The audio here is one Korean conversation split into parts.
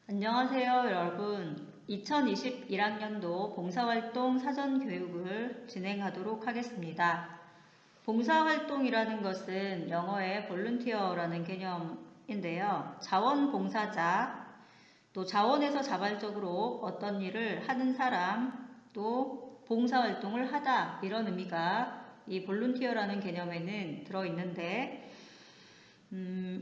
안녕하세요, 여러분. 2021학년도 봉사활동 사전교육을 진행하도록 하겠습니다. 봉사활동이라는 것은 영어의 volunteer라는 개념인데요. 자원봉사자, 또 자원에서 자발적으로 어떤 일을 하는 사람, 또 봉사활동을 하다 이런 의미가 이 volunteer라는 개념에는 들어있는데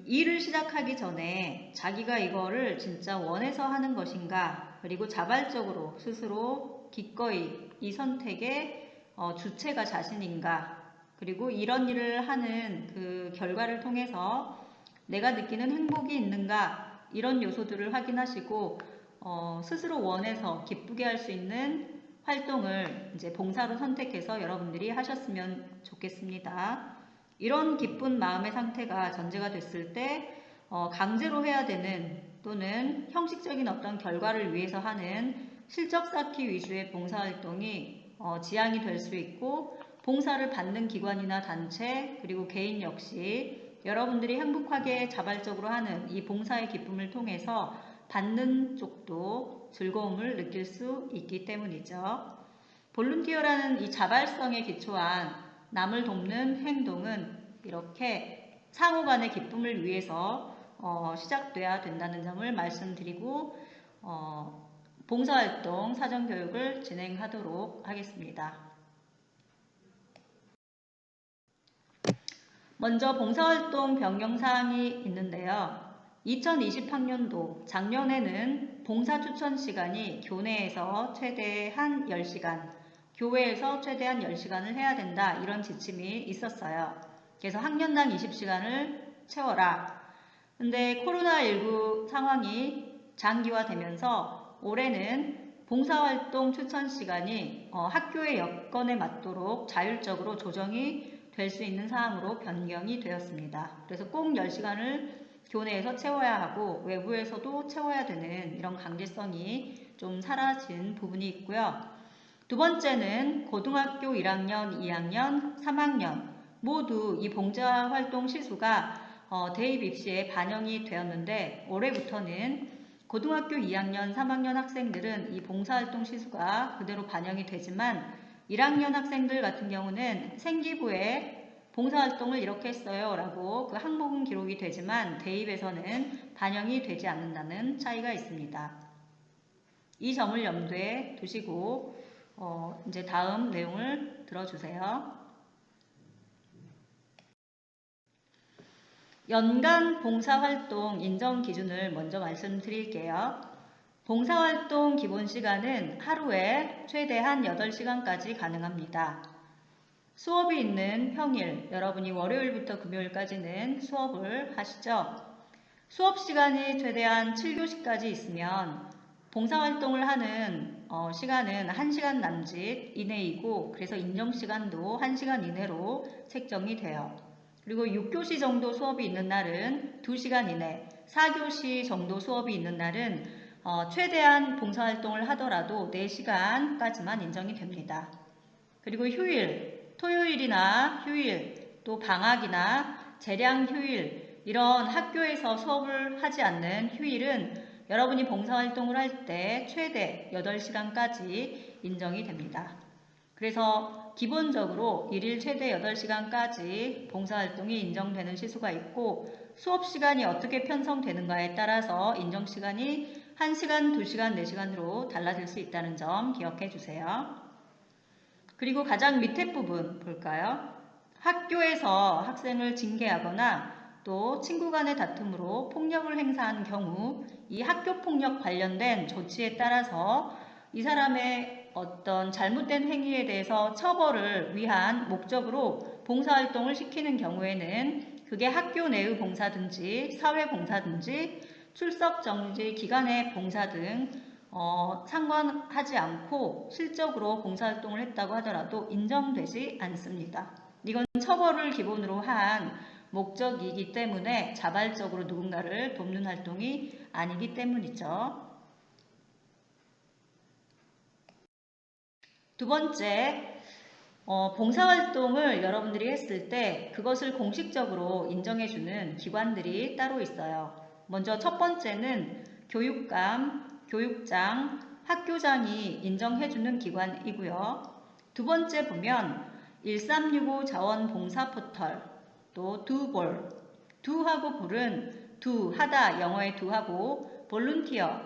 일을 시작하기 전에 자기가 이거를 진짜 원해서 하는 것인가, 그리고 자발적으로 스스로 기꺼이 이 선택의 주체가 자신인가, 그리고 이런 일을 하는 그 결과를 통해서 내가 느끼는 행복이 있는가, 이런 요소들을 확인하시고 스스로 원해서 기쁘게 할 수 있는 활동을 이제 봉사로 선택해서 여러분들이 하셨으면 좋겠습니다. 이런 기쁜 마음의 상태가 전제가 됐을 때 강제로 해야 되는 또는 형식적인 어떤 결과를 위해서 하는 실적 쌓기 위주의 봉사활동이 지향이 될 수 있고, 봉사를 받는 기관이나 단체 그리고 개인 역시 여러분들이 행복하게 자발적으로 하는 이 봉사의 기쁨을 통해서 받는 쪽도 즐거움을 느낄 수 있기 때문이죠. 볼룬티어라는 이 자발성에 기초한 남을 돕는 행동은 이렇게 상호 간의 기쁨을 위해서 시작돼야 된다는 점을 말씀드리고 봉사활동 사전교육을 진행하도록 하겠습니다. 먼저 봉사활동 변경사항이 있는데요. 2020학년도 작년에는 봉사 추천 시간이 교내에서 최대한 10시간, 교회에서 최대한 10시간을 해야 된다, 이런 지침이 있었어요. 그래서 학년당 20시간을 채워라. 근데 코로나19 상황이 장기화되면서 올해는 봉사활동 추천 시간이 학교의 여건에 맞도록 자율적으로 조정이 될 수 있는 사항으로 변경이 되었습니다. 그래서 꼭 10시간을 교내에서 채워야 하고 외부에서도 채워야 되는 이런 강제성이 좀 사라진 부분이 있고요. 두 번째는 고등학교 1학년, 2학년, 3학년 모두 이 봉사활동 시수가 대입 입시에 반영이 되었는데, 올해부터는 고등학교 2학년, 3학년 학생들은 이 봉사활동 시수가 그대로 반영이 되지만 1학년 학생들 같은 경우는 생기부에 봉사활동을 이렇게 했어요 라고 그 항목은 기록이 되지만 대입에서는 반영이 되지 않는다는 차이가 있습니다. 이 점을 염두에 두시고 이제 다음 내용을 들어주세요. 연간 봉사활동 인정 기준을 먼저 말씀드릴게요. 봉사활동 기본 시간은 하루에 최대한 8시간까지 가능합니다. 수업이 있는 평일, 여러분이 월요일부터 금요일까지는 수업을 하시죠. 수업 시간이 최대한 7교시까지 있으면 봉사활동을 하는 시간은 1시간 남짓 이내이고, 그래서 인정시간도 1시간 이내로 책정이 돼요. 그리고 6교시 정도 수업이 있는 날은 2시간 이내, 4교시 정도 수업이 있는 날은 최대한 봉사활동을 하더라도 4시간까지만 인정이 됩니다. 그리고 휴일, 토요일이나 휴일, 또 방학이나 재량 휴일, 이런 학교에서 수업을 하지 않는 휴일은 여러분이 봉사활동을 할 때 최대 8시간까지 인정이 됩니다. 그래서 기본적으로 일일 최대 8시간까지 봉사활동이 인정되는 시수가 있고, 수업시간이 어떻게 편성되는가에 따라서 인정시간이 1시간, 2시간, 4시간으로 달라질 수 있다는 점 기억해 주세요. 그리고 가장 밑에 부분 볼까요? 학교에서 학생을 징계하거나 또 친구 간의 다툼으로 폭력을 행사한 경우 이 학교폭력 관련된 조치에 따라서 이 사람의 어떤 잘못된 행위에 대해서 처벌을 위한 목적으로 봉사활동을 시키는 경우에는 그게 학교 내의 봉사든지 사회봉사든지 출석정지 기간의 봉사 등 상관하지 않고 실적으로 봉사활동을 했다고 하더라도 인정되지 않습니다. 이건 처벌을 기본으로 한 목적이기 때문에 자발적으로 누군가를 돕는 활동이 아니기 때문이죠. 두 번째, 봉사활동을 여러분들이 했을 때 그것을 공식적으로 인정해주는 기관들이 따로 있어요. 먼저 첫 번째는 교육감, 교육장, 학교장이 인정해주는 기관이고요. 두 번째 보면 1365 자원봉사 포털, 또 두볼, 두하고 볼은 두, 하다, 영어의 두하고 볼룬티어,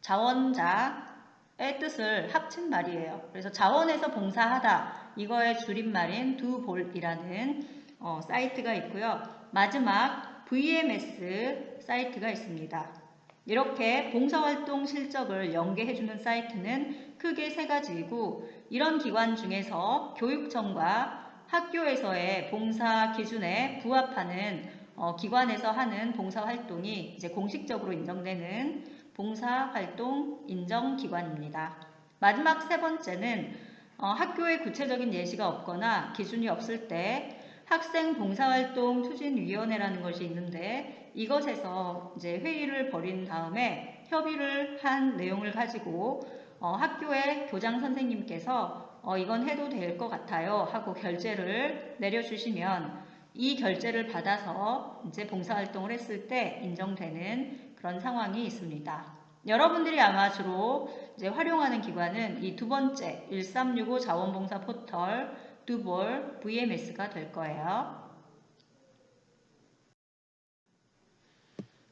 자원자의 뜻을 합친 말이에요. 그래서 자원에서 봉사하다, 이거의 줄임말인 두볼이라는 사이트가 있고요. 마지막 VMS 사이트가 있습니다. 이렇게 봉사활동 실적을 연계해주는 사이트는 크게 세 가지이고, 이런 기관 중에서 교육청과 학교에서의 봉사 기준에 부합하는 기관에서 하는 봉사활동이 이제 공식적으로 인정되는 봉사활동 인정기관입니다. 마지막 세 번째는 학교에 구체적인 예시가 없거나 기준이 없을 때 학생 봉사활동 추진위원회라는 것이 있는데, 이것에서 이제 회의를 벌인 다음에 협의를 한 내용을 가지고 학교의 교장 선생님께서 이건 해도 될 것 같아요 하고 결재를 내려주시면, 이 결재를 받아서 이제 봉사활동을 했을 때 인정되는 그런 상황이 있습니다. 여러분들이 아마 주로 이제 활용하는 기관은 이 두 번째 1365 자원봉사 포털, 두볼, VMS가 될 거예요.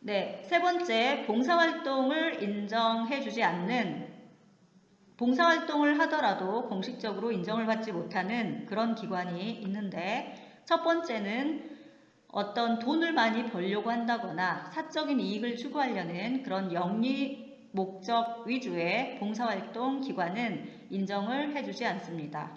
네, 세 번째, 봉사활동을 인정해주지 않는, 봉사활동을 하더라도 공식적으로 인정을 받지 못하는 그런 기관이 있는데, 첫 번째는 어떤 돈을 많이 벌려고 한다거나 사적인 이익을 추구하려는 그런 영리 목적 위주의 봉사활동 기관은 인정을 해주지 않습니다.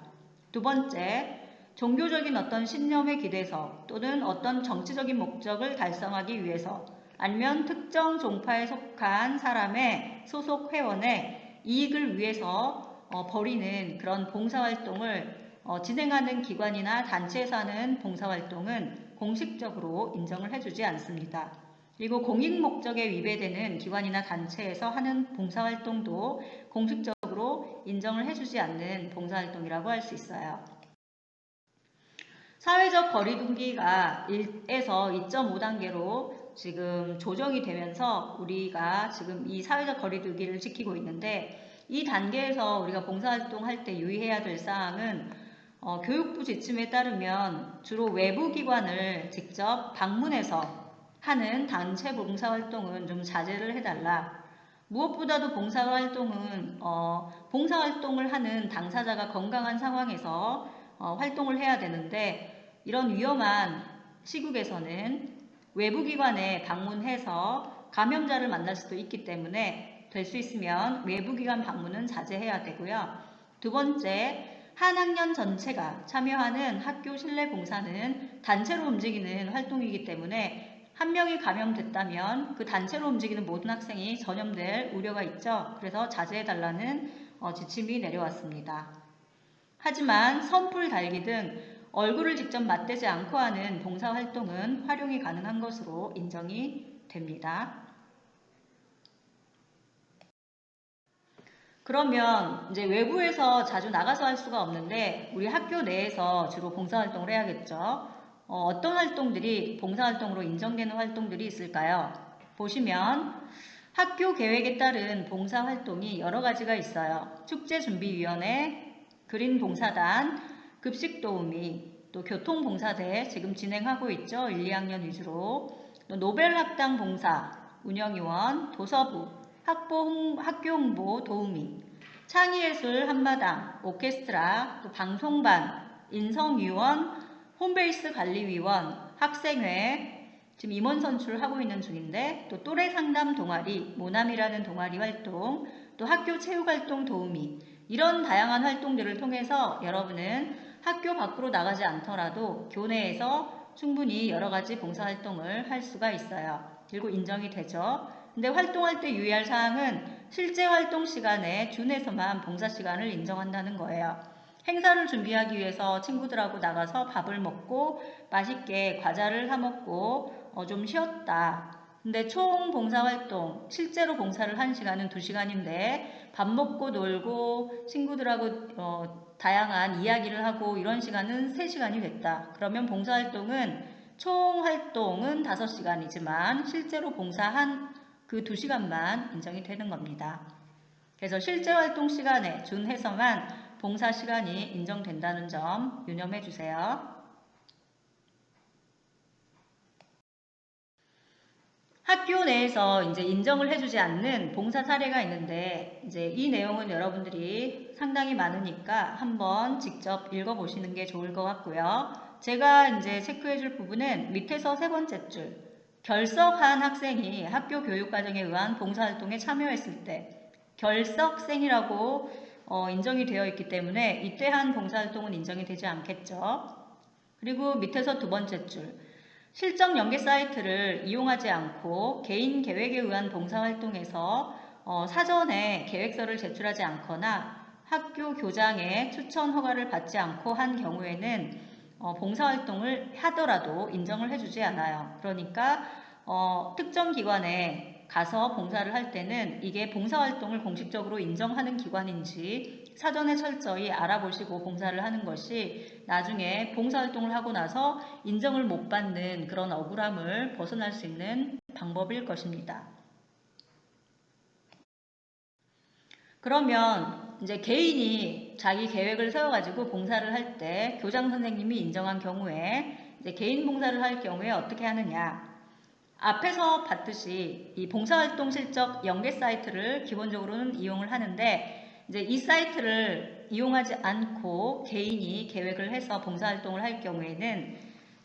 두 번째, 종교적인 어떤 신념에 기대서 또는 어떤 정치적인 목적을 달성하기 위해서 아니면 특정 종파에 속한 사람의 소속 회원의 이익을 위해서 벌이는 그런 봉사활동을 진행하는 기관이나 단체에서 하는 봉사활동은 공식적으로 인정을 해주지 않습니다. 그리고 공익 목적에 위배되는 기관이나 단체에서 하는 봉사활동도 공식적으로 인정을 해주지 않는 봉사활동이라고 할 수 있어요. 사회적 거리두기가 1에서 2.5단계로 지금 조정이 되면서 우리가 지금 이 사회적 거리두기를 지키고 있는데, 이 단계에서 우리가 봉사활동 할 때 유의해야 될 사항은 교육부 지침에 따르면 주로 외부 기관을 직접 방문해서 하는 단체 봉사활동은 좀 자제를 해달라. 무엇보다도 봉사활동은 봉사활동을 하는 당사자가 건강한 상황에서 활동을 해야 되는데, 이런 위험한 시국에서는 외부기관에 방문해서 감염자를 만날 수도 있기 때문에 될 수 있으면 외부기관 방문은 자제해야 되고요. 두 번째, 한 학년 전체가 참여하는 학교 실내 봉사는 단체로 움직이는 활동이기 때문에 한 명이 감염됐다면 그 단체로 움직이는 모든 학생이 전염될 우려가 있죠. 그래서 자제해달라는 지침이 내려왔습니다. 하지만 선풀 달기 등 얼굴을 직접 맞대지 않고 하는 봉사활동은 활용이 가능한 것으로 인정이 됩니다. 그러면 이제 외부에서 자주 나가서 할 수가 없는데 우리 학교 내에서 주로 봉사활동을 해야겠죠. 어떤 활동들이 봉사활동으로 인정되는 활동들이 있을까요? 보시면 학교 계획에 따른 봉사활동이 여러 가지가 있어요. 축제준비위원회, 그린봉사단, 급식도우미, 또 교통봉사대 지금 진행하고 있죠. 1, 2학년 위주로. 또 노벨학당 봉사, 운영위원, 도서부, 학교 홍보 도우미, 창의예술 한마당, 오케스트라, 또 방송반, 인성위원, 홈베이스 관리위원, 학생회, 지금 임원 선출하고 있는 중인데, 또 또래 상담 동아리, 모남이라는 동아리 활동, 또 학교 체육활동 도우미, 이런 다양한 활동들을 통해서 여러분은 학교 밖으로 나가지 않더라도 교내에서 충분히 여러 가지 봉사활동을 할 수가 있어요. 그리고 인정이 되죠. 근데 활동할 때 유의할 사항은 실제 활동 시간에 준해서만 봉사 시간을 인정한다는 거예요. 행사를 준비하기 위해서 친구들하고 나가서 밥을 먹고 맛있게 과자를 사 먹고 좀 쉬었다. 근데 총 봉사활동, 실제로 봉사를 한 시간은 2시간인데 밥 먹고 놀고 친구들하고 다양한 이야기를 하고 이런 시간은 3시간이 됐다. 그러면 봉사활동은 총 활동은 5시간이지만 실제로 봉사한 그 2시간만 인정이 되는 겁니다. 그래서 실제 활동 시간에 준해서만 봉사 시간이 인정된다는 점 유념해 주세요. 학교 내에서 이제 인정을 해주지 않는 봉사 사례가 있는데 이제 이 내용은 여러분들이 상당히 많으니까 한번 직접 읽어보시는 게 좋을 것 같고요. 제가 이제 체크해줄 부분은 밑에서 3번째 줄 결석한 학생이 학교 교육과정에 의한 봉사활동에 참여했을 때 결석생이라고 인정이 되어 있기 때문에 이때 한 봉사활동은 인정이 되지 않겠죠. 그리고 밑에서 2번째 줄 실적 연계 사이트를 이용하지 않고 개인 계획에 의한 봉사활동에서 사전에 계획서를 제출하지 않거나 학교 교장의 추천 허가를 받지 않고 한 경우에는 봉사활동을 하더라도 인정을 해주지 않아요. 그러니까 특정 기관에 가서 봉사를 할 때는 이게 봉사활동을 공식적으로 인정하는 기관인지 사전에 철저히 알아보시고 봉사를 하는 것이 나중에 봉사활동을 하고 나서 인정을 못 받는 그런 억울함을 벗어날 수 있는 방법일 것입니다. 그러면 이제 개인이 자기 계획을 세워가지고 봉사를 할 때 교장 선생님이 인정한 경우에 이제 개인 봉사를 할 경우에 어떻게 하느냐. 앞에서 봤듯이 이 봉사활동 실적 연계 사이트를 기본적으로는 이용을 하는데 이제 이 사이트를 이용하지 않고 개인이 계획을 해서 봉사활동을 할 경우에는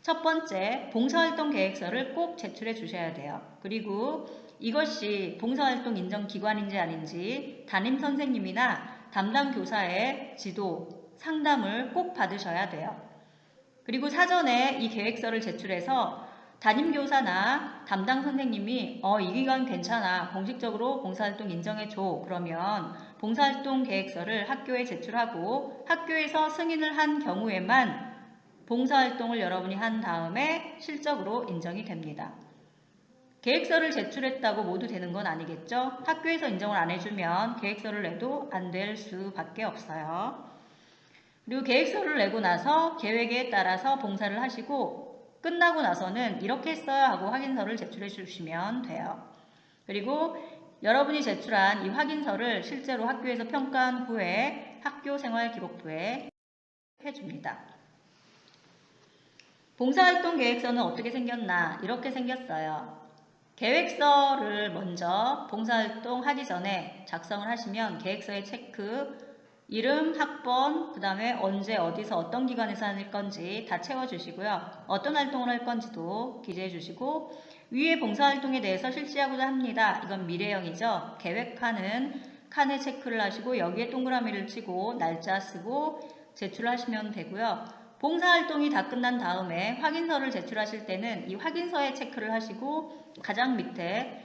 첫 번째 봉사활동 계획서를 꼭 제출해 주셔야 돼요. 그리고 이것이 봉사활동 인정 기관인지 아닌지 담임 선생님이나 담당 교사의 지도, 상담을 꼭 받으셔야 돼요. 그리고 사전에 이 계획서를 제출해서 담임교사나 담당 선생님이 이 기간 괜찮아 공식적으로 봉사활동 인정해줘 그러면 봉사활동 계획서를 학교에 제출하고 학교에서 승인을 한 경우에만 봉사활동을 여러분이 한 다음에 실적으로 인정이 됩니다. 계획서를 제출했다고 모두 되는 건 아니겠죠? 학교에서 인정을 안 해주면 계획서를 내도 안 될 수밖에 없어요. 그리고 계획서를 내고 나서 계획에 따라서 봉사를 하시고 끝나고 나서는 이렇게 했어야 하고 확인서를 제출해 주시면 돼요. 그리고 여러분이 제출한 이 확인서를 실제로 학교에서 평가한 후에 학교생활기록부에 해줍니다. 봉사활동 계획서는 어떻게 생겼나? 이렇게 생겼어요. 계획서를 먼저 봉사활동 하기 전에 작성을 하시면 계획서에 체크, 이름, 학번, 그 다음에 언제, 어디서, 어떤 기관에서 할 건지 다 채워주시고요. 어떤 활동을 할 건지도 기재해 주시고 위에 봉사활동에 대해서 실시하고자 합니다. 이건 미래형이죠. 계획하는 칸에 체크를 하시고 여기에 동그라미를 치고 날짜 쓰고 제출하시면 되고요. 봉사활동이 다 끝난 다음에 확인서를 제출하실 때는 이 확인서에 체크를 하시고 가장 밑에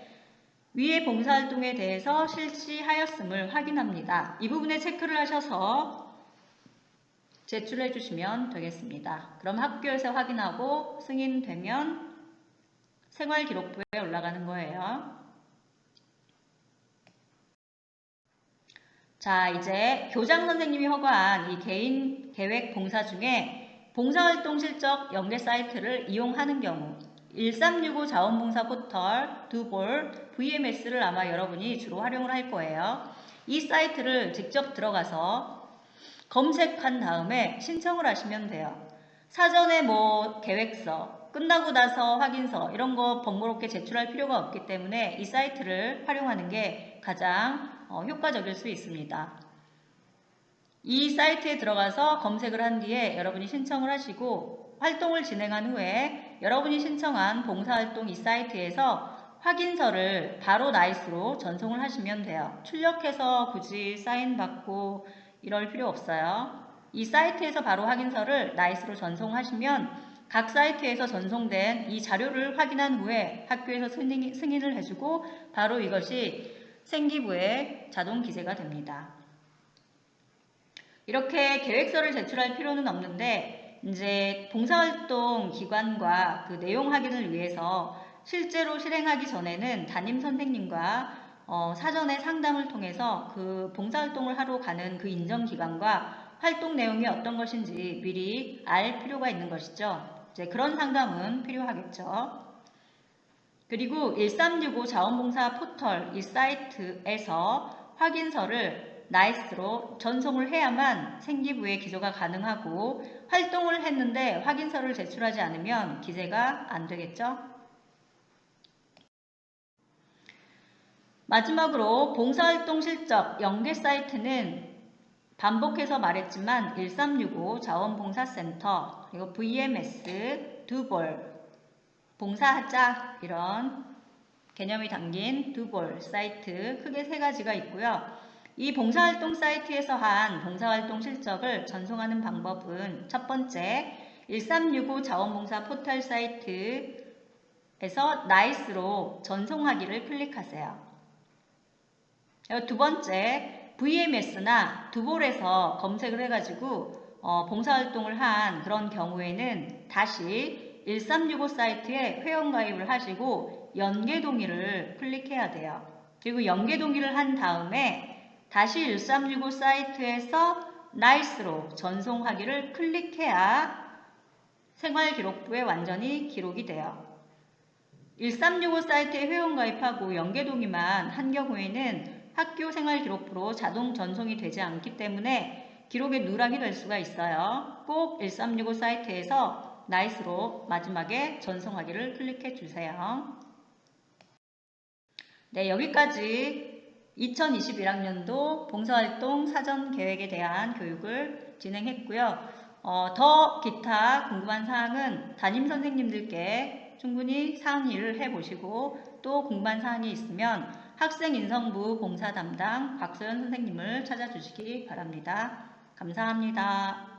위의 봉사활동에 대해서 실시하였음을 확인합니다. 이 부분에 체크를 하셔서 제출해 주시면 되겠습니다. 그럼 학교에서 확인하고 승인되면 생활기록부에 올라가는 거예요. 자, 이제 교장 선생님이 허가한 이 개인 계획 봉사 중에 봉사활동 실적 연계 사이트를 이용하는 경우 1365 자원봉사 포털, 두볼, VMS를 아마 여러분이 주로 활용을 할 거예요. 이 사이트를 직접 들어가서 검색한 다음에 신청을 하시면 돼요. 사전에 계획서, 끝나고 나서 확인서 이런 거 번거롭게 제출할 필요가 없기 때문에 이 사이트를 활용하는 게 가장 효과적일 수 있습니다. 이 사이트에 들어가서 검색을 한 뒤에 여러분이 신청을 하시고 활동을 진행한 후에 여러분이 신청한 봉사활동 이 사이트에서 확인서를 바로 나이스로 전송을 하시면 돼요. 출력해서 굳이 사인받고 이럴 필요 없어요. 이 사이트에서 바로 확인서를 나이스로 전송하시면 각 사이트에서 전송된 이 자료를 확인한 후에 학교에서 승인을 해주고 바로 이것이 생기부에 자동 기재가 됩니다. 이렇게 계획서를 제출할 필요는 없는데 이제 봉사활동 기관과 그 내용 확인을 위해서 실제로 실행하기 전에는 담임 선생님과 사전에 상담을 통해서 그 봉사활동을 하러 가는 그 인정기관과 활동 내용이 어떤 것인지 미리 알 필요가 있는 것이죠. 이제 그런 상담은 필요하겠죠. 그리고 1365 자원봉사 포털 이 사이트에서 확인서를 나이스로 전송을 해야만 생기부의 기소가 가능하고, 활동을 했는데 확인서를 제출하지 않으면 기재가 안 되겠죠. 마지막으로 봉사활동 실적 연계 사이트는 반복해서 말했지만 1365 자원봉사센터, 그리고 VMS, 두볼, 봉사하자 이런 개념이 담긴 두볼 사이트, 크게 세 가지가 있고요. 이 봉사활동 사이트에서 한 봉사활동 실적을 전송하는 방법은 첫 번째, 1365 자원봉사 포털 사이트에서 나이스로 전송하기를 클릭하세요. 두 번째, VMS나 두볼에서 검색을 해가지고 봉사활동을 한 그런 경우에는 다시 1365 사이트에 회원가입을 하시고 연계동의를 클릭해야 돼요. 그리고 연계동의를 한 다음에 다시 1365 사이트에서 나이스로 전송하기를 클릭해야 생활기록부에 완전히 기록이 돼요. 1365 사이트에 회원가입하고 연계동의만 한 경우에는 학교 생활기록부로 자동 전송이 되지 않기 때문에 기록에 누락이 될 수가 있어요. 꼭 1365 사이트에서 나이스로 마지막에 전송하기를 클릭해 주세요. 네, 여기까지 2021학년도 봉사활동 사전계획에 대한 교육을 진행했고요. 더 기타 궁금한 사항은 담임선생님들께 충분히 상의를 해보시고, 또 궁금한 사항이 있으면 학생인성부 봉사 담당 곽소연 선생님을 찾아주시기 바랍니다. 감사합니다.